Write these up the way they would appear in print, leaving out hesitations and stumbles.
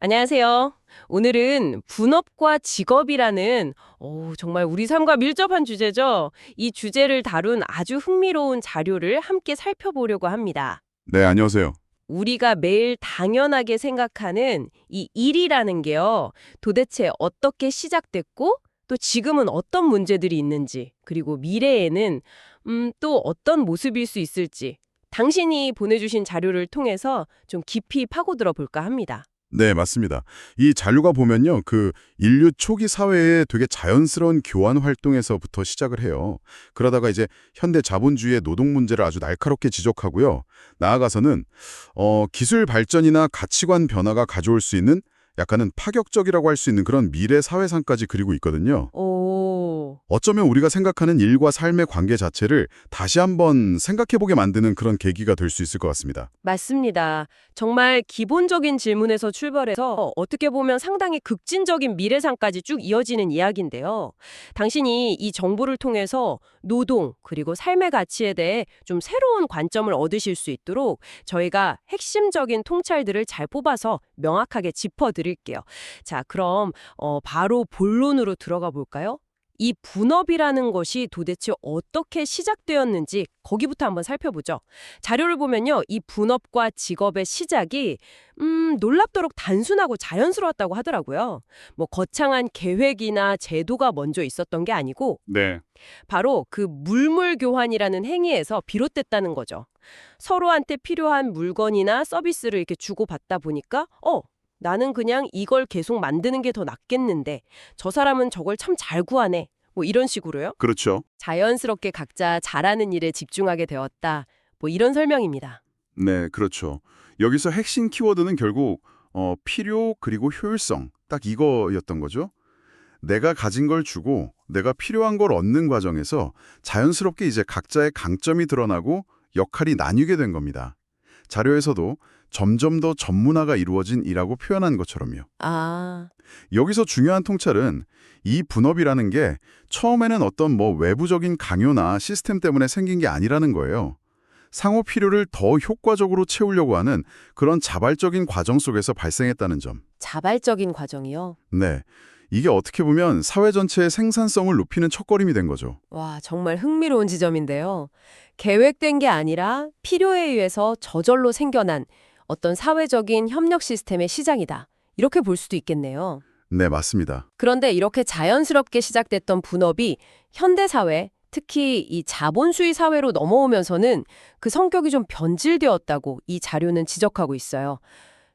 안녕하세요. 오늘은 분업과 직업이라는 정말 우리 삶과 밀접한 주제죠. 이 주제를 다룬 아주 흥미로운 자료를 함께 살펴보려고 합니다. 네, 안녕하세요. 우리가 매일 당연하게 생각하는 이 일이라는 게요. 도대체 어떻게 시작됐고 또 지금은 어떤 문제들이 있는지 그리고 미래에는 또 어떤 모습일 수 있을지 당신이 보내주신 자료를 통해서 좀 깊이 파고들어 볼까 합니다. 네, 맞습니다. 이 자료가 보면요. 인류 초기 사회에 되게 자연스러운 교환 활동에서부터 시작을 해요. 그러다가 이제 현대 자본주의의 노동 문제를 아주 날카롭게 지적하고요. 나아가서는 기술 발전이나 가치관 변화가 가져올 수 있는 약간은 파격적이라고 할 수 있는 그런 미래 사회상까지 그리고 있거든요. 오. 어쩌면 우리가 생각하는 일과 삶의 관계 자체를 다시 한번 생각해보게 만드는 그런 계기가 될 수 있을 것 같습니다. 맞습니다. 정말 기본적인 질문에서 출발해서 어떻게 보면 상당히 극진적인 미래상까지 쭉 이어지는 이야기인데요. 당신이 이 정보를 통해서 노동 그리고 삶의 가치에 대해 좀 새로운 관점을 얻으실 수 있도록 저희가 핵심적인 통찰들을 잘 뽑아서 명확하게 짚어드릴게요. 자, 그럼 바로 본론으로 들어가 볼까요? 이 분업이라는 것이 도대체 어떻게 시작되었는지 거기부터 한번 살펴보죠. 자료를 보면요. 이 분업과 직업의 시작이 놀랍도록 단순하고 자연스러웠다고 하더라고요. 뭐 거창한 계획이나 제도가 먼저 있었던 게 아니고 네. 바로 그 물물 교환이라는 행위에서 비롯됐다는 거죠. 서로한테 필요한 물건이나 서비스를 이렇게 주고받다 보니까 나는 그냥 이걸 계속 만드는 게 더 낫겠는데 저 사람은 저걸 참 잘 구하네. 뭐 이런 식으로요. 그렇죠. 자연스럽게 각자 잘하는 일에 집중하게 되었다. 뭐 이런 설명입니다. 네, 그렇죠. 여기서 핵심 키워드는 결국 필요 그리고 효율성 딱 이거였던 거죠. 내가 가진 걸 주고 내가 필요한 걸 얻는 과정에서 자연스럽게 이제 각자의 강점이 드러나고 역할이 나뉘게 된 겁니다. 자료에서도 점점 더 전문화가 이루어진 이라고 표현한 것처럼요. 아, 여기서 중요한 통찰은 이 분업이라는 게 처음에는 어떤 외부적인 강요나 시스템 때문에 생긴 게 아니라는 거예요. 상호 필요를 더 효과적으로 채우려고 하는 그런 자발적인 과정 속에서 발생했다는 점. 자발적인 과정이요. 네. 이게 어떻게 보면 사회 전체의 생산성을 높이는 첫걸음이 된 거죠. 와, 정말 흥미로운 지점인데요. 계획된 게 아니라 필요에 의해서 저절로 생겨난 어떤 사회적인 협력 시스템의 시작이다. 이렇게 볼 수도 있겠네요. 네, 맞습니다. 그런데 이렇게 자연스럽게 시작됐던 분업이 현대사회, 특히 이 자본주의 사회로 넘어오면서는 그 성격이 좀 변질되었다고 이 자료는 지적하고 있어요.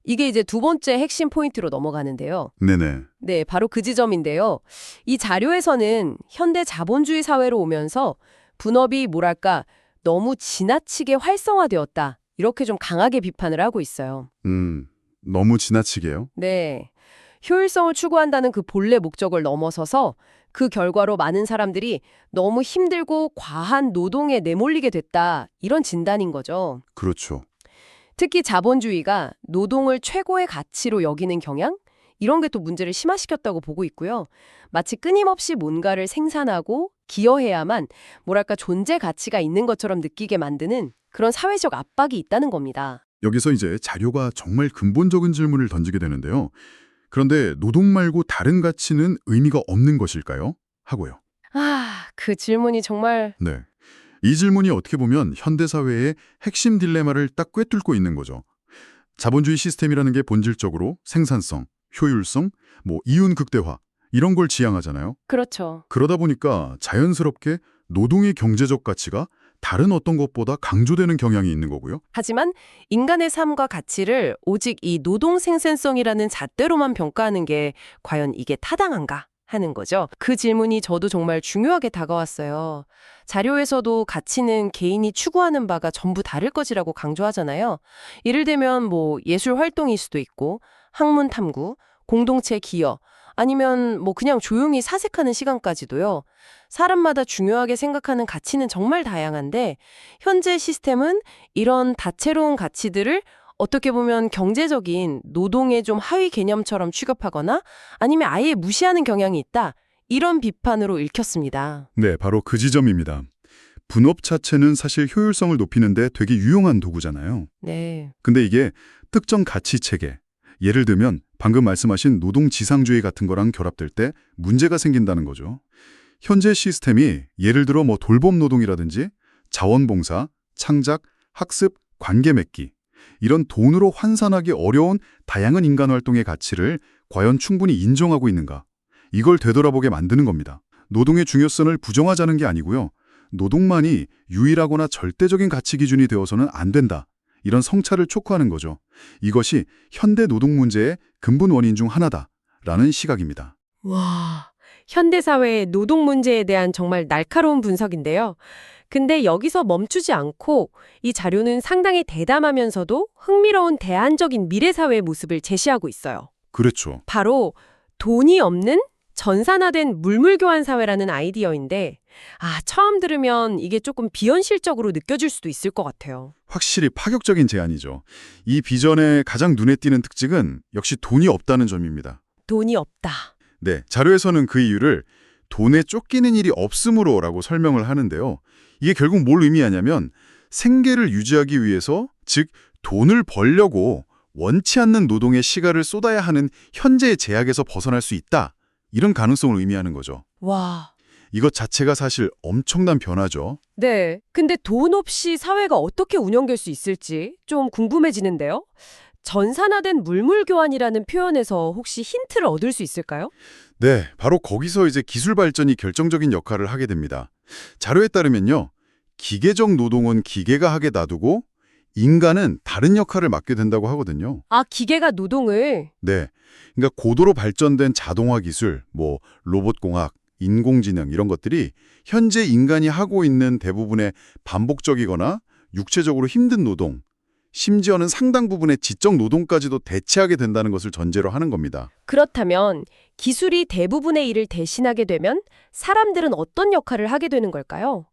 이게 이제 두 번째 핵심 포인트로 넘어가는데요. 네네. 네, 바로 그 지점인데요. 이 자료에서는 현대 자본주의 사회로 오면서 분업이 뭐랄까 너무 지나치게 활성화되었다. 이렇게 좀 강하게 비판을 하고 있어요. 너무 지나치게요? 네. 효율성을 추구한다는 그 본래 목적을 넘어서서 그 결과로 많은 사람들이 너무 힘들고 과한 노동에 내몰리게 됐다. 이런 진단인 거죠. 그렇죠. 특히 자본주의가 노동을 최고의 가치로 여기는 경향? 이런 게 또 문제를 심화시켰다고 보고 있고요. 마치 끊임없이 뭔가를 생산하고 기여해야만 뭐랄까 존재 가치가 있는 것처럼 느끼게 만드는 그런 사회적 압박이 있다는 겁니다. 여기서 이제 자료가 정말 근본적인 질문을 던지게 되는데요. 그런데 노동 말고 다른 가치는 의미가 없는 것일까요? 하고요. 그 질문이 정말 네. 이 질문이 어떻게 보면 현대사회의 핵심 딜레마를 딱 꿰뚫고 있는 거죠. 자본주의 시스템이라는 게 본질적으로 생산성, 효율성, 이윤 극대화 이런 걸 지향하잖아요. 그렇죠. 그러다 보니까 자연스럽게 노동의 경제적 가치가 다른 어떤 것보다 강조되는 경향이 있는 거고요. 하지만 인간의 삶과 가치를 오직 이 노동 생산성이라는 잣대로만 평가하는 게 과연 이게 타당한가 하는 거죠. 그 질문이 저도 정말 중요하게 다가왔어요. 자료에서도 가치는 개인이 추구하는 바가 전부 다를 것이라고 강조하잖아요. 예를 들면 예술 활동일 수도 있고 학문 탐구, 공동체 기여, 아니면 그냥 조용히 사색하는 시간까지도요. 사람마다 중요하게 생각하는 가치는 정말 다양한데 현재 시스템은 이런 다채로운 가치들을 어떻게 보면 경제적인 노동의 좀 하위 개념처럼 취급하거나 아니면 아예 무시하는 경향이 있다. 이런 비판으로 읽혔습니다. 네, 바로 그 지점입니다. 분업 자체는 사실 효율성을 높이는데 되게 유용한 도구잖아요. 네. 근데 이게 특정 가치 체계, 예를 들면 방금 말씀하신 노동지상주의 같은 거랑 결합될 때 문제가 생긴다는 거죠. 현재 시스템이 예를 들어 돌봄 노동이라든지 자원봉사, 창작, 학습, 관계 맺기 이런 돈으로 환산하기 어려운 다양한 인간 활동의 가치를 과연 충분히 인정하고 있는가? 이걸 되돌아보게 만드는 겁니다. 노동의 중요성을 부정하자는 게 아니고요. 노동만이 유일하거나 절대적인 가치 기준이 되어서는 안 된다. 이런 성찰을 촉구하는 거죠. 이것이 현대 노동 문제의 근본 원인 중 하나다라는 시각입니다. 와, 현대사회의 노동 문제에 대한 정말 날카로운 분석인데요. 근데 여기서 멈추지 않고 이 자료는 상당히 대담하면서도 흥미로운 대안적인 미래사회의 모습을 제시하고 있어요. 그렇죠. 바로 돈이 없는 전산화된 물물교환 사회라는 아이디어인데, 처음 들으면 이게 조금 비현실적으로 느껴질 수도 있을 것 같아요. 확실히 파격적인 제안이죠. 이 비전의 가장 눈에 띄는 특징은 역시 돈이 없다는 점입니다. 돈이 없다. 네, 자료에서는 그 이유를 돈에 쫓기는 일이 없으므로라고 설명을 하는데요. 이게 결국 뭘 의미하냐면 생계를 유지하기 위해서, 즉 돈을 벌려고 원치 않는 노동의 시간을 쏟아야 하는 현재의 제약에서 벗어날 수 있다. 이런 가능성을 의미하는 거죠. 와. 이것 자체가 사실 엄청난 변화죠. 네. 근데 돈 없이 사회가 어떻게 운영될 수 있을지 좀 궁금해지는데요. 전산화된 물물교환이라는 표현에서 혹시 힌트를 얻을 수 있을까요? 네, 바로 거기서 이제 기술 발전이 결정적인 역할을 하게 됩니다. 자료에 따르면요. 기계적 노동은 기계가 하게 놔두고 인간은 다른 역할을 맡게 된다고 하거든요. 기계가 노동을. 네, 그러니까 고도로 발전된 자동화 기술, 로봇공학, 인공지능 이런 것들이 현재 인간이 하고 있는 대부분의 반복적이거나 육체적으로 힘든 노동, 심지어는 상당 부분의 지적 노동까지도 대체하게 된다는 것을 전제로 하는 겁니다. 그렇다면 기술이 대부분의 일을 대신하게 되면 사람들은 어떤 역할을 하게 되는 걸까요?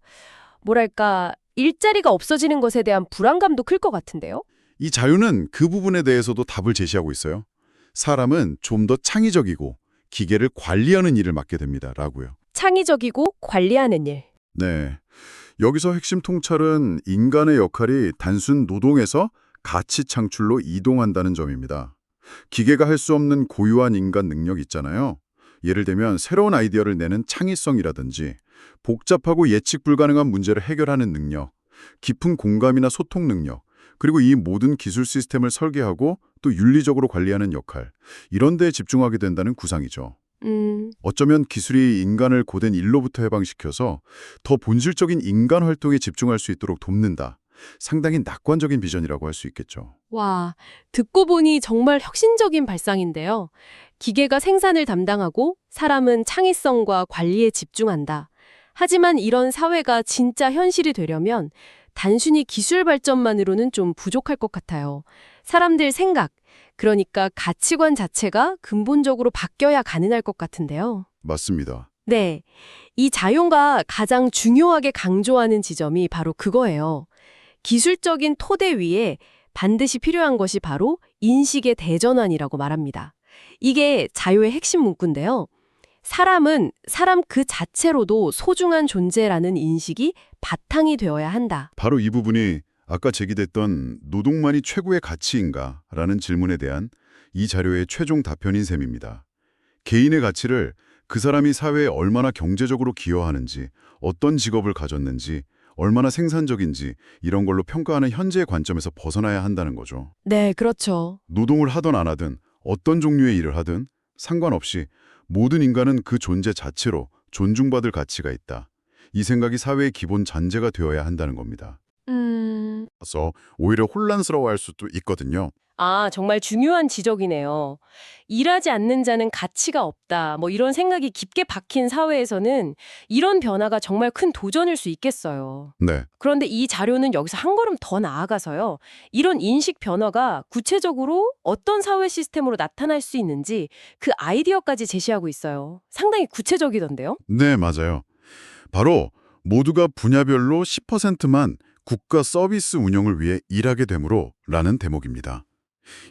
뭐랄까, 일자리가 없어지는 것에 대한 불안감도 클 것 같은데요? 이 자료는 그 부분에 대해서도 답을 제시하고 있어요. 사람은 좀 더 창의적이고 기계를 관리하는 일을 맡게 됩니다. 라고요. 창의적이고 관리하는 일. 네. 여기서 핵심 통찰은 인간의 역할이 단순 노동에서 가치 창출로 이동한다는 점입니다. 기계가 할 수 없는 고유한 인간 능력 있잖아요. 예를 들면 새로운 아이디어를 내는 창의성이라든지 복잡하고 예측 불가능한 문제를 해결하는 능력, 깊은 공감이나 소통 능력, 그리고 이 모든 기술 시스템을 설계하고 또 윤리적으로 관리하는 역할, 이런 데에 집중하게 된다는 구상이죠. 어쩌면 기술이 인간을 고된 일로부터 해방시켜서 더 본질적인 인간 활동에 집중할 수 있도록 돕는다. 상당히 낙관적인 비전이라고 할 수 있겠죠. 와, 듣고 보니 정말 혁신적인 발상인데요. 기계가 생산을 담당하고 사람은 창의성과 관리에 집중한다. 하지만 이런 사회가 진짜 현실이 되려면 단순히 기술 발전만으로는 좀 부족할 것 같아요. 사람들 생각, 그러니까 가치관 자체가 근본적으로 바뀌어야 가능할 것 같은데요. 맞습니다. 네, 이 자용가 가장 중요하게 강조하는 지점이 바로 그거예요. 기술적인 토대 위에 반드시 필요한 것이 바로 인식의 대전환이라고 말합니다. 이게 자유의 핵심 문구인데요. 사람은 사람 그 자체로도 소중한 존재라는 인식이 바탕이 되어야 한다. 바로 이 부분이 아까 제기됐던 노동만이 최고의 가치인가? 라는 질문에 대한 이 자료의 최종 답변인 셈입니다. 개인의 가치를 그 사람이 사회에 얼마나 경제적으로 기여하는지, 어떤 직업을 가졌는지, 얼마나 생산적인지 이런 걸로 평가하는 현재의 관점에서 벗어나야 한다는 거죠. 네, 그렇죠. 노동을 하든 안 하든 어떤 종류의 일을 하든 상관없이 모든 인간은 그 존재 자체로 존중받을 가치가 있다. 이 생각이 사회의 기본 전제가 되어야 한다는 겁니다. 그래서 오히려 혼란스러워할 수도 있거든요. 정말 중요한 지적이네요. 일하지 않는 자는 가치가 없다. 이런 생각이 깊게 박힌 사회에서는 이런 변화가 정말 큰 도전일 수 있겠어요. 네, 그런데 이 자료는 여기서 한 걸음 더 나아가서요. 이런 인식 변화가 구체적으로 어떤 사회 시스템으로 나타날 수 있는지 그 아이디어까지 제시하고 있어요. 상당히 구체적이던데요? 네, 맞아요. 바로 모두가 분야별로 10%만 국가 서비스 운영을 위해 일하게 되므로 라는 대목입니다.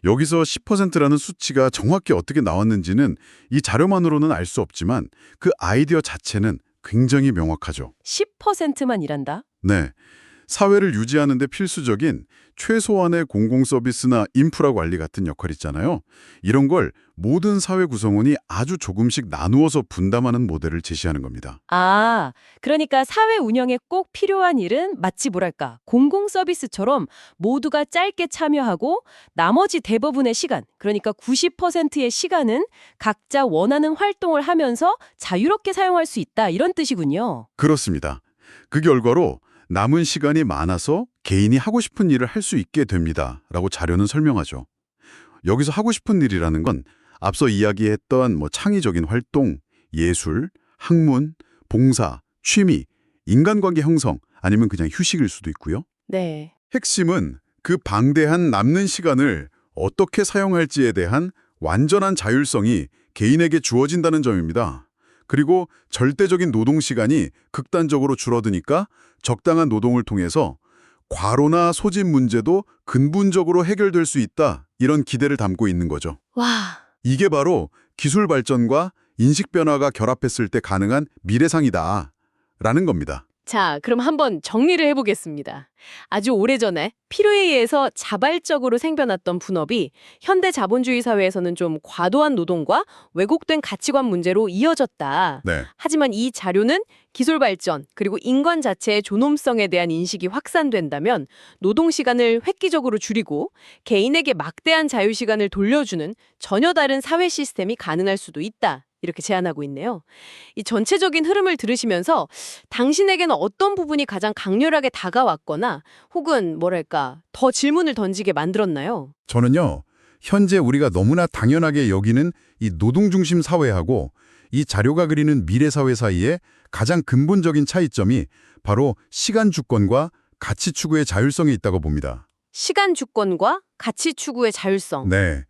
여기서 10%라는 수치가 정확히 어떻게 나왔는지는 이 자료만으로는 알 수 없지만 그 아이디어 자체는 굉장히 명확하죠. 10%만 일한다? 네, 사회를 유지하는 데 필수적인 최소한의 공공서비스나 인프라 관리 같은 역할 있잖아요. 이런 걸 모든 사회 구성원이 아주 조금씩 나누어서 분담하는 모델을 제시하는 겁니다. 아, 그러니까 사회 운영에 꼭 필요한 일은 마치 뭐랄까, 공공 서비스처럼 모두가 짧게 참여하고 나머지 대부분의 시간, 그러니까 90%의 시간은 각자 원하는 활동을 하면서 자유롭게 사용할 수 있다, 이런 뜻이군요. 그렇습니다. 그 결과로 남은 시간이 많아서 개인이 하고 싶은 일을 할 수 있게 됩니다. 라고 자료는 설명하죠. 여기서 하고 싶은 일이라는 건 앞서 이야기했던 창의적인 활동, 예술, 학문, 봉사, 취미, 인간관계 형성, 아니면 그냥 휴식일 수도 있고요. 네. 핵심은 그 방대한 남는 시간을 어떻게 사용할지에 대한 완전한 자율성이 개인에게 주어진다는 점입니다. 그리고 절대적인 노동 시간이 극단적으로 줄어드니까 적당한 노동을 통해서 과로나 소진 문제도 근본적으로 해결될 수 있다, 이런 기대를 담고 있는 거죠. 와, 이게 바로 기술 발전과 인식 변화가 결합했을 때 가능한 미래상이다 라는 겁니다. 자, 그럼 한번 정리를 해보겠습니다. 아주 오래전에 필요에 의해서 자발적으로 생겨났던 분업이 현대 자본주의 사회에서는 좀 과도한 노동과 왜곡된 가치관 문제로 이어졌다. 네. 하지만 이 자료는 기술 발전 그리고 인간 자체의 존엄성에 대한 인식이 확산된다면 노동 시간을 획기적으로 줄이고 개인에게 막대한 자유 시간을 돌려주는 전혀 다른 사회 시스템이 가능할 수도 있다. 이렇게 제안하고 있네요. 이 전체적인 흐름을 들으시면서 당신에게는 어떤 부분이 가장 강렬하게 다가왔거나 혹은 뭐랄까 더 질문을 던지게 만들었나요? 저는요, 현재 우리가 너무나 당연하게 여기는 이 노동중심 사회하고 이 자료가 그리는 미래사회 사이에 가장 근본적인 차이점이 바로 시간 주권과 가치 추구의 자율성에 있다고 봅니다. 시간 주권과 가치 추구의 자율성. 네.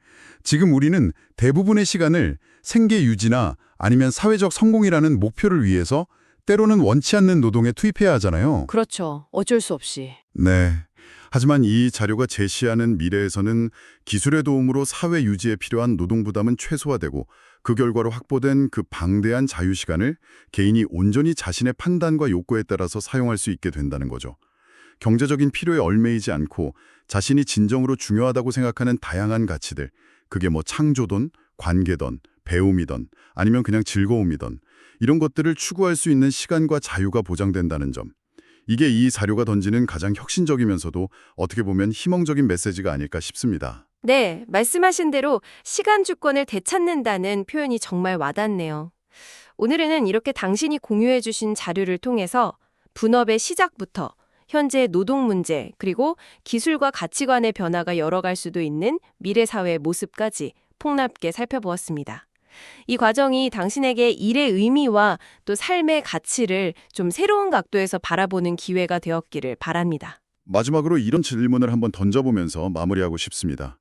지금 우리는 대부분의 시간을 생계 유지나 아니면 사회적 성공이라는 목표를 위해서 때로는 원치 않는 노동에 투입해야 하잖아요. 그렇죠. 어쩔 수 없이. 네. 하지만 이 자료가 제시하는 미래에서는 기술의 도움으로 사회 유지에 필요한 노동 부담은 최소화되고 그 결과로 확보된 그 방대한 자유시간을 개인이 온전히 자신의 판단과 욕구에 따라서 사용할 수 있게 된다는 거죠. 경제적인 필요에 얽매이지 않고 자신이 진정으로 중요하다고 생각하는 다양한 가치들, 그게 창조든, 관계든, 배움이든, 아니면 그냥 즐거움이든 이런 것들을 추구할 수 있는 시간과 자유가 보장된다는 점. 이게 이 자료가 던지는 가장 혁신적이면서도 어떻게 보면 희망적인 메시지가 아닐까 싶습니다. 네, 말씀하신 대로 시간 주권을 되찾는다는 표현이 정말 와닿네요. 오늘은 이렇게 당신이 공유해 주신 자료를 통해서 분업의 시작부터 현재 노동 문제, 그리고 기술과 가치관의 변화가 열어갈 수도 있는 미래 사회의 모습까지 폭넓게 살펴보았습니다. 이 과정이 당신에게 일의 의미와 또 삶의 가치를 좀 새로운 각도에서 바라보는 기회가 되었기를 바랍니다. 마지막으로 이런 질문을 한번 던져보면서 마무리하고 싶습니다.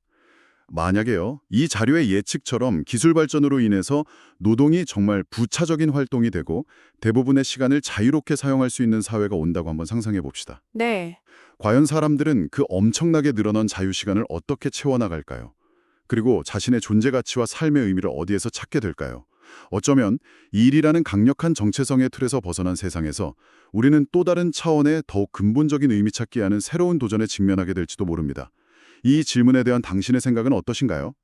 만약에요, 이 자료의 예측처럼 기술 발전으로 인해서 노동이 정말 부차적인 활동이 되고 대부분의 시간을 자유롭게 사용할 수 있는 사회가 온다고 한번 상상해 봅시다. 네. 과연 사람들은 그 엄청나게 늘어난 자유시간을 어떻게 채워나갈까요? 그리고 자신의 존재 가치와 삶의 의미를 어디에서 찾게 될까요? 어쩌면 일이라는 강력한 정체성의 틀에서 벗어난 세상에서 우리는 또 다른 차원의 더욱 근본적인 의미 찾기 하는 새로운 도전에 직면하게 될지도 모릅니다. 이 질문에 대한 당신의 생각은 어떠신가요?